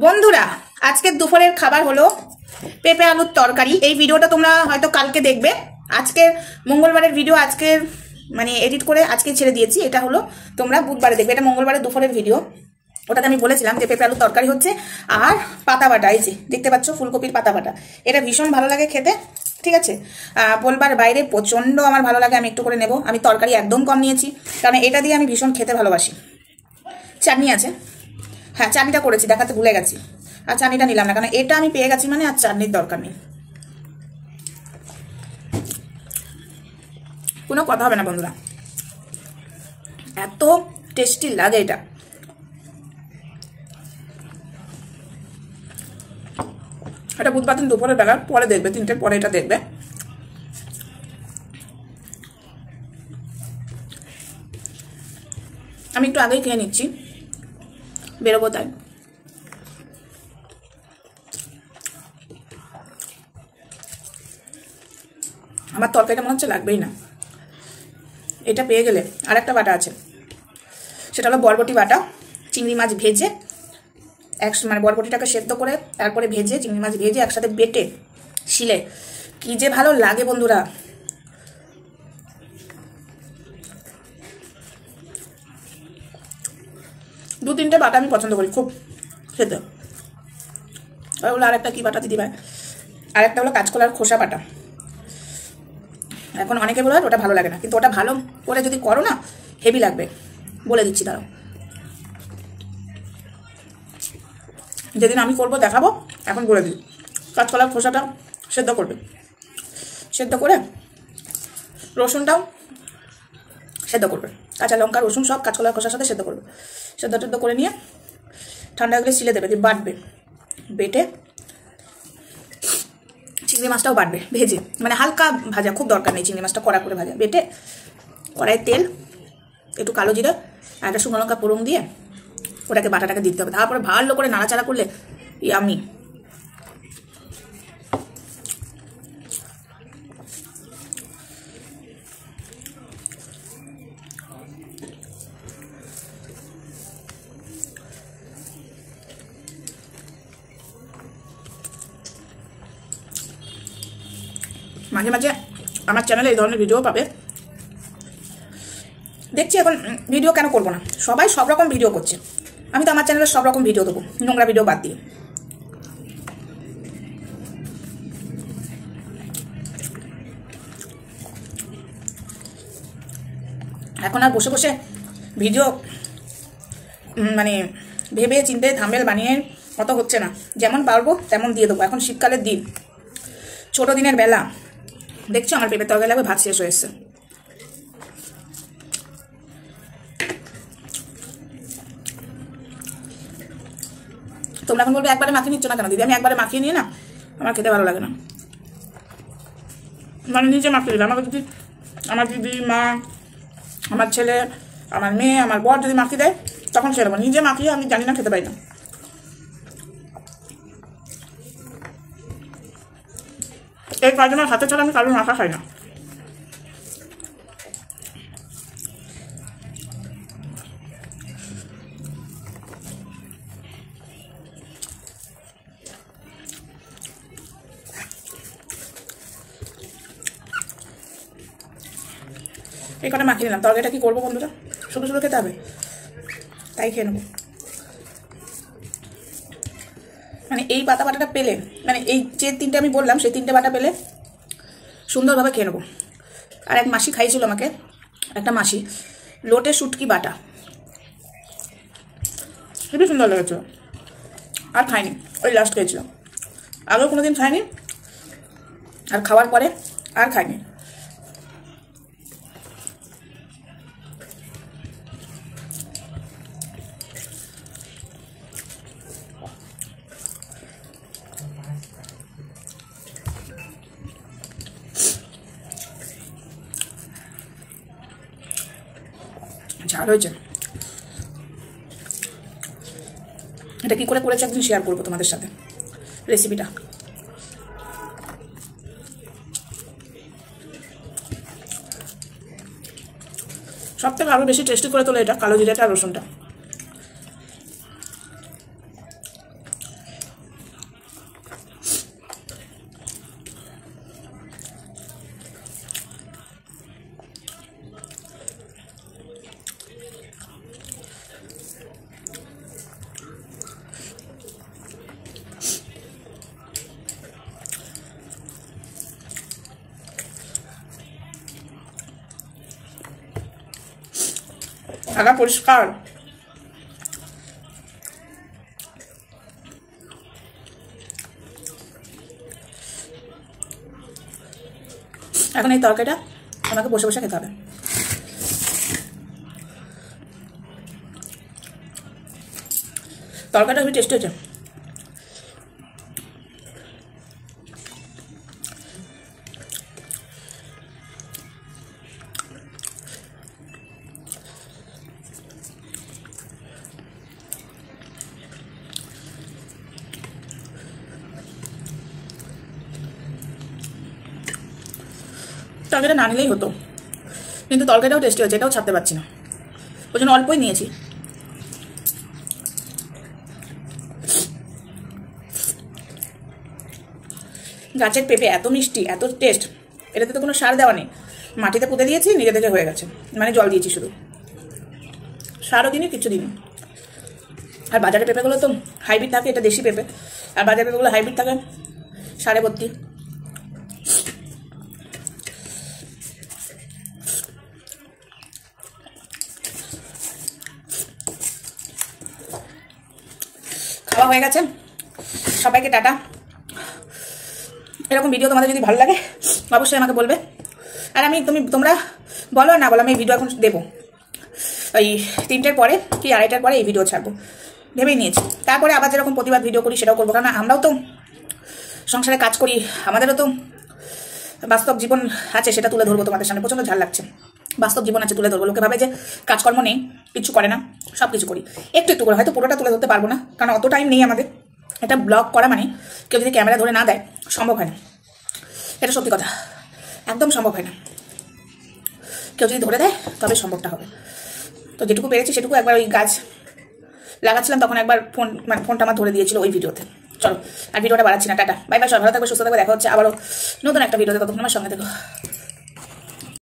বন্ধুরা আজকে দুপুরের খাবার হলো পেঁপে আলুর তরকারি। এই ভিডিওটা তোমরা হয়তো কালকে দেখবে। আজকে মঙ্গলবারের ভিডিও আজকে মানে এডিট করে আজকে ছেড়ে দিয়েছি। এটা হলো তোমরা বুধবারে দেখবে। এটা মঙ্গলবারের দুপুরের ভিডিও। ওটাতে আমি বলেছিলাম যে পেঁপে আলুর তরকারি হচ্ছে আর পাতা বাটা। এই যে দেখতে পাচ্ছ ফুলকপির পাতা বাটা। এটা ভীষণ ভালো লাগে খেতে, ঠিক আছে। বলবার বাইরে প্রচণ্ড আমার ভালো লাগে। আমি একটু করে নেব। আমি তরকারি একদম কম নিয়েছি কারণ এটা দিয়ে আমি ভীষণ খেতে ভালোবাসি। চাটনি আছে, হ্যাঁ চাটনিটা করেছি, দেখাতে ভুলে গেছি। আর চাটনিটা নিলাম না কারণ এটা আমি পেয়ে গেছি মানে আর চাটনির দরকার নেই। কোনো কথা হবে না বন্ধুরা, এত টেস্টি লাগে এটা। এটা বুধবার দিন দুপুরের বেলা পরে দেখবে, 3টের পরে এটা দেখবে। আমি একটু আগেই খেয়ে নিচ্ছি, বেরোবো তাই। আমার তরকারিটা মনে হচ্ছে লাগবেই না। এটা পেয়ে গেলে আর একটা বাটা আছে, সেটা হলো বরবটি বাটা। চিংড়ি মাছ ভেজে মানে বরবটিটাকে সেদ্ধ করে তারপরে ভেজে চিংড়ি মাছ ভেজে একসাথে বেটে শিলে কি যে ভালো লাগে বন্ধুরা। দু তিনটে বাটা আমি পছন্দ করি খুব খেতে। ওগুলো আর একটা কি বাটা দিদি ভাই, আর একটা হলো কাঁচকলার খোসা বাটা। এখন অনেকে বলে ওটা ভালো লাগে না, কিন্তু ওটা ভালো করে যদি করো না হেভি লাগবে, বলে দিচ্ছি। দাঁড়াও, যেদিন আমি করবো দেখাবো, এখন বলে দিই। কাঁচকলার খোসাটা সেদ্ধ করবে, সেদ্ধ করে রসুনটাও সেদ্ধ করবে, কাঁচা লঙ্কা রসুন সব কাঁচকলার খোসার সাথে সেদ্ধ করবে। সেদ্ধ টেদ্ধ করে নিয়ে ঠান্ডা হলে শিলে দেবে, দিয়ে বাটবে। বেটে চিংড়ি মাছটাও বাটবে ভেজে, মানে হালকা ভাজা, খুব দরকার নেই চিংড়ি মাছটা কড়া করে ভাজা। বেটে কড়াইয়ে তেল, একটু কালো জিরা আর একটা শুকনো লঙ্কা ফোড়ন দিয়ে ওটাকে বাটাটাকে দিতে হবে। তারপরে ভালো করে নাড়াচাড়া করলে ইয়ামি। মাঝে মাঝে আমার চ্যানেলে এই ধরনের ভিডিও পাবে। দেখছি এখন ভিডিও কেন করবো না, সবাই সব রকম ভিডিও করছে। আমি তো আমার চ্যানেলে সব রকম ভিডিও দেবো, নোংরা ভিডিও বাদ দিয়ে। এখন আর বসে বসে ভিডিও মানে ভেবে চিন্তে থাম্বনেল বানিয়ে অত হচ্ছে না। যেমন পারবো তেমন দিয়ে দেবো। এখন শীতকালের দিন, ছোটো দিনের বেলা। দেখছো আমার পেঁপে তরকারি লাগবে, ভাত শেষ হয়ে এসছে। তোমরা এখন বলবে একবারে মাখিয়ে নিচ্ছ না কেন দিদি? আমি একবারে মাখিয়ে নিয়ে না আমার খেতে ভালো লাগে না, মানে নিজে মাখিয়ে দিলাম। আমাকে যদি আমার দিদি, মা, আমার ছেলে, আমার মেয়ে, আমার বর যদি মাখিয়ে দেয় তখন খেয়ে নেবো। নিজে মাখিয়ে আমি জানি না, খেতে পাই না। এই কাজনের হাতে ছাড়া আমি কারোর মাখা খাই না। এই কটা মাখিয়ে নিলাম। তরকারিটা কি করবো বন্ধুরা? শুধু শুধু খেতে হবে, তাই খেয়ে নেবো। মানে এই পাতা বাটাটা পেলে, মানে এই যে 3টে আমি বললাম সেই 3টে বাটা পেলে সুন্দরভাবে খেয়ে নেবো। আর এক মাসি খাইছিল আমাকে, একটা মাসি লোটে শুটকি বাটা, খুবই সুন্দর লেগেছিল। আর খাইনি, ওই লাস্ট খেয়েছিলাম। আগেও কোনোদিন খাইনি, আর খাওয়ার পরে আর খাইনি। ঝাল হয়েছে। এটা কি করে করেছে একদিন শেয়ার করবো তোমাদের সাথে রেসিপিটা। সব থেকে আরও বেশি টেস্টি করে তোলে এটা কালো জিরাটা আর রসুনটা। থাকা পরিষ্কার। এখন এই তরকারিটা আমাকে বসে বসে খেতে হবে। তরকারিটা খুবই টেস্টি হয়েছে। তরকারিটা না নিলেই হতো, কিন্তু তরকারিটাও টেস্টি হয়েছে, এটাও ছাড়তে পারছি না, ওই জন্য অল্পই নিয়েছি। গাছের পেঁপে এত মিষ্টি, এত টেস্ট, এটাতে তো কোনো সার দেওয়া নেই, মাটিতে পুঁতে দিয়েছি, নিজে থেকে হয়ে গেছে, মানে জল দিয়েছি শুধু, সারও দিনই কিছু দিন। আর বাজারের পেঁপেগুলো তো হাইব্রিড থাকে, এটা দেশি পেঁপে, আর বাজারের পেঁপেগুলো হাইব্রিড থাকে সারে ভর্তি। খাওয়া হয়ে গেছে, সবাইকে টাটা। এরকম ভিডিও তোমাদের যদি ভালো লাগে অবশ্যই আমাকে বলবে, আর তোমরা বলো না বলো, আমি এই ভিডিও এখন দেবো ওই 3টের পরে কি 2:30টার পরে এই ভিডিও ছাড়বো ভেবেই নিয়েছি। তারপরে আবার যেরকম প্রতিবার ভিডিও করি সেটাও করবো, কারণ আমরাও তো সংসারে কাজ করি, আমাদেরও তো বাস্তব জীবন আছে, সেটা তুলে ধরবো তোমাদের সামনে। প্রচণ্ড ঝাল লাগছে, বাস্তব জীবন আছে তুলে ধরবো। লোকে ভাবে যে কাজকর্ম নেই, কিছু করে না, সব কিছু করি, একটু একটু করে, হয়তো পুরোটা তুলে ধরতে পারবো না, কারণ অত টাইম নেই আমাদের। এটা ব্লগ করা মানে কেউ যদি ক্যামেরা ধরে না দেয় সম্ভব হয় না, এটা সত্যি কথা, একদম সম্ভব হয় না। কেউ যদি ধরে দেয় তবে সম্ভবটা হবে। তো যেটুকু পেরেছি সেটুকু, একবার ওই গাছ লাগাচ্ছিলাম তখন একবার ফোনটা আমার ধরে দিয়েছিল ওই ভিডিওতে। চলো আর ভিডিওটা বাড়াচ্ছি না, টাটা, বাই বাই, সব ভালো থাকবে, সুস্থ থাকবে, দেখা হচ্ছে আবারও নতুন একটা ভিডিওতে, ততক্ষণ আমার সঙ্গে দেখো।